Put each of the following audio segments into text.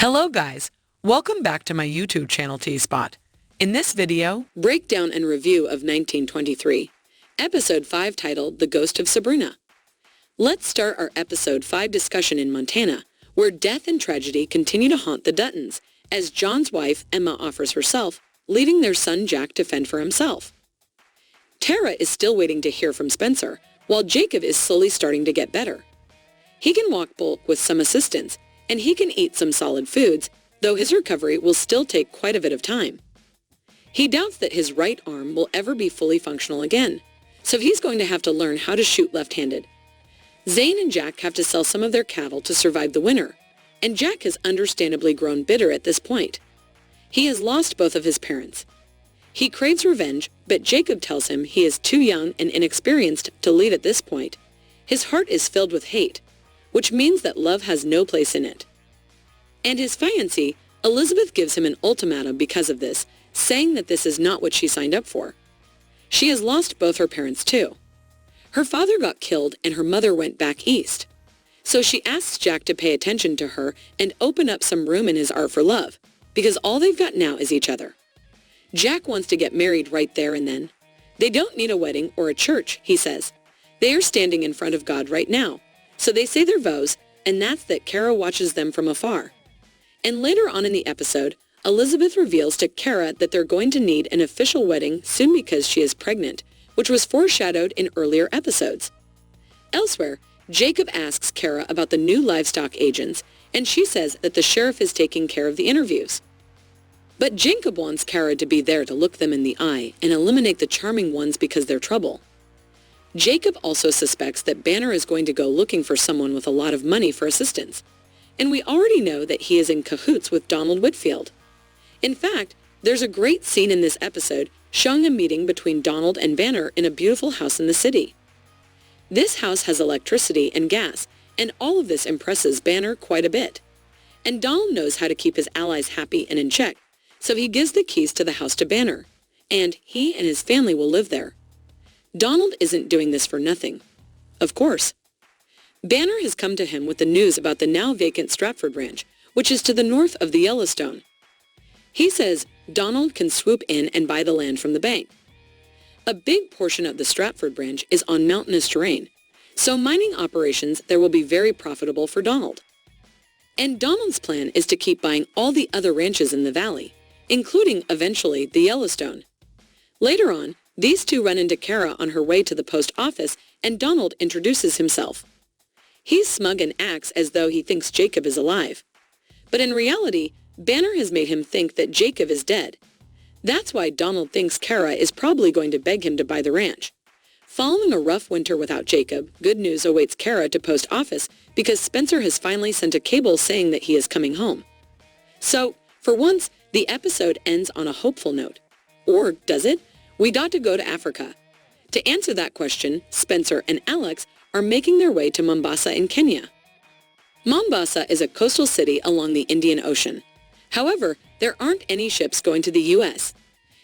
Hello guys, welcome back to my YouTube channel T-Spot. In this video, breakdown and review of 1923, Episode 5 titled The Ghost of Sabrina. Let's start our Episode 5 discussion in Montana, where death and tragedy continue to haunt the Duttons, as John's wife, Emma, offers herself, leaving their son Jack to fend for himself. Tara is still waiting to hear from Spencer, while Jacob is slowly starting to get better. He can walk bulk with some assistance, and he can eat some solid foods, though his recovery will still take quite a bit of time. He doubts that his right arm will ever be fully functional again, so he's going to have to learn how to shoot left-handed. Zane and Jack have to sell some of their cattle to survive the winter, and Jack has understandably grown bitter at this point. He has lost both of his parents. He craves revenge, but Jacob tells him he is too young and inexperienced to lead at this point. His heart is filled with hate, which means that love has no place in it. And his fiancée, Elizabeth, gives him an ultimatum because of this, saying that this is not what she signed up for. She has lost both her parents too. Her father got killed and her mother went back east. So she asks Jack to pay attention to her and open up some room in his art for love, because all they've got now is each other. Jack wants to get married right there and then. They don't need a wedding or a church, he says. They are standing in front of God right now. So they say their vows, and that's that Kara watches them from afar. And later on in the episode, Elizabeth reveals to Kara that they're going to need an official wedding soon because she is pregnant, which was foreshadowed in earlier episodes. Elsewhere, Jacob asks Kara about the new livestock agents, and she says that the sheriff is taking care of the interviews. But Jacob wants Kara to be there to look them in the eye and eliminate the charming ones because they're trouble. Jacob also suspects that Banner is going to go looking for someone with a lot of money for assistance, and we already know that he is in cahoots with Donald Whitfield. In fact, there's a great scene in this episode showing a meeting between Donald and Banner in a beautiful house in the city. This house has electricity and gas, and all of this impresses Banner quite a bit. And Donald knows how to keep his allies happy and in check, so he gives the keys to the house to Banner, and he and his family will live there. Donald isn't doing this for nothing. Of course. Banner has come to him with the news about the now vacant Stratford Ranch, which is to the north of the Yellowstone. He says Donald can swoop in and buy the land from the bank. A big portion of the Stratford Ranch is on mountainous terrain, so mining operations there will be very profitable for Donald. And Donald's plan is to keep buying all the other ranches in the valley, including, eventually, the Yellowstone. Later on, these two run into Kara on her way to the post office, and Donald introduces himself. He's smug and acts as though he thinks Jacob is alive. But in reality, Banner has made him think that Jacob is dead. That's why Donald thinks Kara is probably going to beg him to buy the ranch. Following a rough winter without Jacob, good news awaits Kara to post office because Spencer has finally sent a cable saying that he is coming home. So, for once, the episode ends on a hopeful note. Or does it? We got to go to Africa. To answer that question, Spencer and Alex are making their way to Mombasa in Kenya. Mombasa is a coastal city along the Indian Ocean. However, there aren't any ships going to the U.S.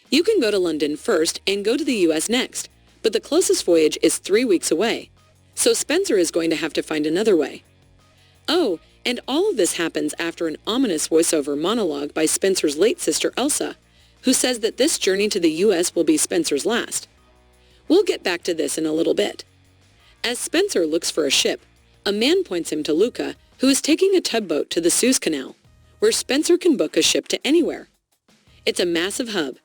You can go to London first and go to the U.S. next, but the closest voyage is 3 weeks away. So Spencer is going to have to find another way. Oh, and all of this happens after an ominous voiceover monologue by Spencer's late sister Elsa, who says that this journey to the U.S. will be Spencer's last. We'll get back to this in a little bit. As Spencer looks for a ship, a man points him to Luca, who is taking a tugboat to the Suez Canal, where Spencer can book a ship to anywhere. It's a massive hub.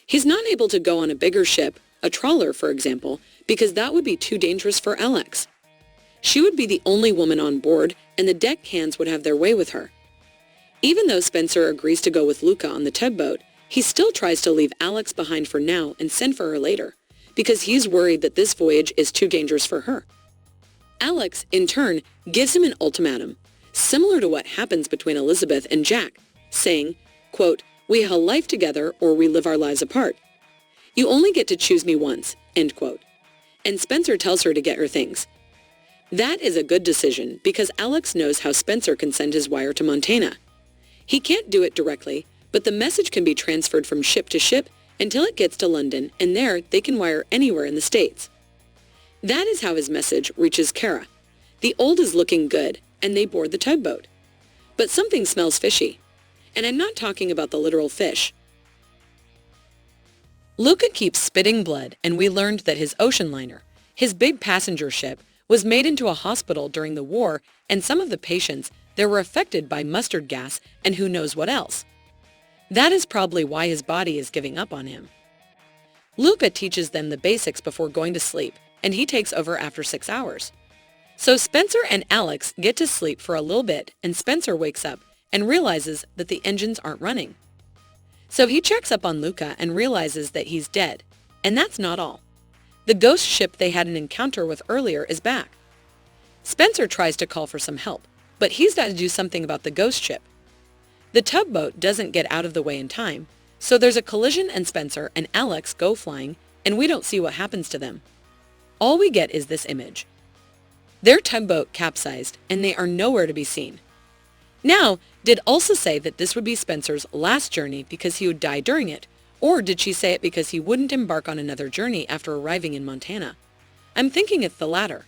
He's not able to go on a bigger ship, a trawler for example, because that would be too dangerous for Alex. She would be the only woman on board, and the deckhands would have their way with her. Even though Spencer agrees to go with Luca on the tugboat, he still tries to leave Alex behind for now and send for her later, because he's worried that this voyage is too dangerous for her. Alex, in turn, gives him an ultimatum, similar to what happens between Elizabeth and Jack, saying, quote, "We have a life together or we live our lives apart. You only get to choose me once," end quote. And Spencer tells her to get her things. That is a good decision because Alex knows how Spencer can send his wire to Montana. He can't do it directly, but the message can be transferred from ship to ship until it gets to London, and there they can wire anywhere in the States. That is how his message reaches Kara. The old is looking good, and they board the tugboat. But something smells fishy. And I'm not talking about the literal fish. Luca keeps spitting blood, and we learned that his ocean liner, his big passenger ship, was made into a hospital during the war, and some of the patients there were affected by mustard gas and who knows what else. That is probably why his body is giving up on him. Luca teaches them the basics before going to sleep, and he takes over after 6 hours. So Spencer and Alex get to sleep for a little bit, and Spencer wakes up and realizes that the engines aren't running. So he checks up on Luca and realizes that he's dead, and that's not all. The ghost ship they had an encounter with earlier is back. Spencer tries to call for some help, but he's got to do something about the ghost ship. The tugboat doesn't get out of the way in time, so there's a collision and Spencer and Alex go flying, and we don't see what happens to them. All we get is this image. Their tugboat capsized, and they are nowhere to be seen. Now, did Elsa say that this would be Spencer's last journey because he would die during it, or did she say it because he wouldn't embark on another journey after arriving in Montana? I'm thinking it's the latter.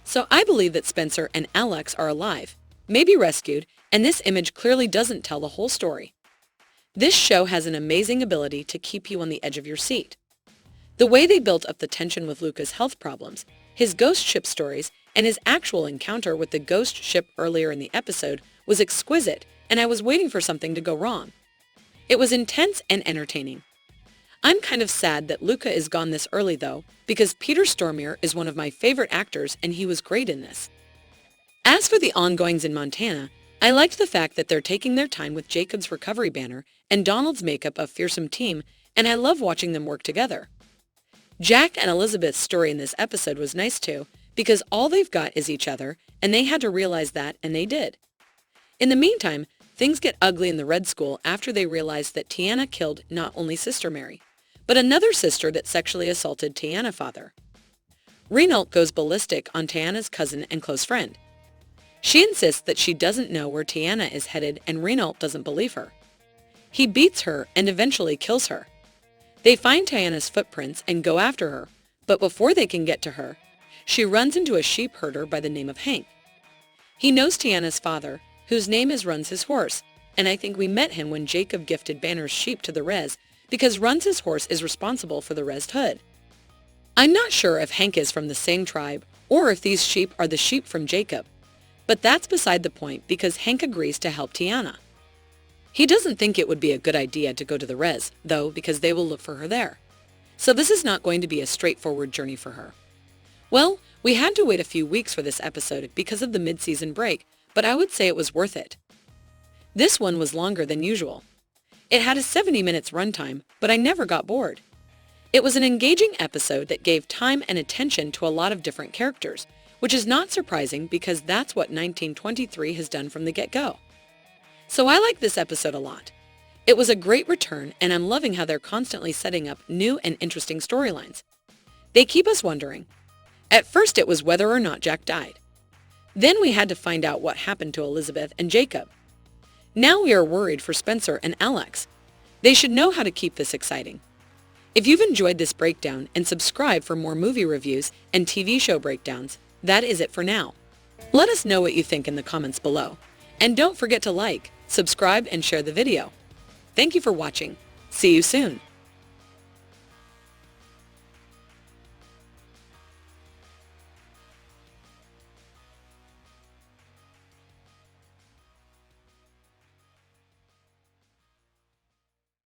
So I believe that Spencer and Alex are alive, maybe rescued, and this image clearly doesn't tell the whole story. This show has an amazing ability to keep you on the edge of your seat. The way they built up the tension with Luca's health problems, his ghost ship stories, and his actual encounter with the ghost ship earlier in the episode was exquisite, and I was waiting for something to go wrong. It was intense and entertaining. I'm kind of sad that Luca is gone this early though, because Peter Stormare is one of my favorite actors and he was great in this. As for the ongoings in Montana, I liked the fact that they're taking their time with Jacob's recovery banner and Donald's makeup of fearsome team, and I love watching them work together. Jack and Elizabeth's story in this episode was nice too, because all they've got is each other, and they had to realize that, and they did. In the meantime, things get ugly in the Red School after they realize that Tiana killed not only Sister Mary, but another sister that sexually assaulted Tiana's father. Renault goes ballistic on Tiana's cousin and close friend. She insists that she doesn't know where Tiana is headed, and Renault doesn't believe her. He beats her and eventually kills her. They find Tiana's footprints and go after her, but before they can get to her, she runs into a sheep herder by the name of Hank. He knows Tiana's father, whose name is Runs' horse, and I think we met him when Jacob gifted Banner's sheep to the res, because Runs' horse is responsible for the res hood. I'm not sure if Hank is from the same tribe, or if these sheep are the sheep from Jacob, but that's beside the point because Hank agrees to help Tiana. He doesn't think it would be a good idea to go to the res, though, because they will look for her there. So this is not going to be a straightforward journey for her. Well, we had to wait a few weeks for this episode because of the mid-season break, but I would say it was worth it. This one was longer than usual. It had a 70 minutes runtime, but I never got bored. It was an engaging episode that gave time and attention to a lot of different characters, which is not surprising because that's what 1923 has done from the get-go. So I like this episode a lot. It was a great return, and I'm loving how they're constantly setting up new and interesting storylines. They keep us wondering. At first it was whether or not Jack died. Then we had to find out what happened to Elizabeth and Jacob. Now we are worried for Spencer and Alex. They should know how to keep this exciting. If you've enjoyed this breakdown and subscribe for more movie reviews and TV show breakdowns, that is it for now. Let us know what you think in the comments below. And don't forget to like, subscribe, and share the video. Thank you for watching. See you soon.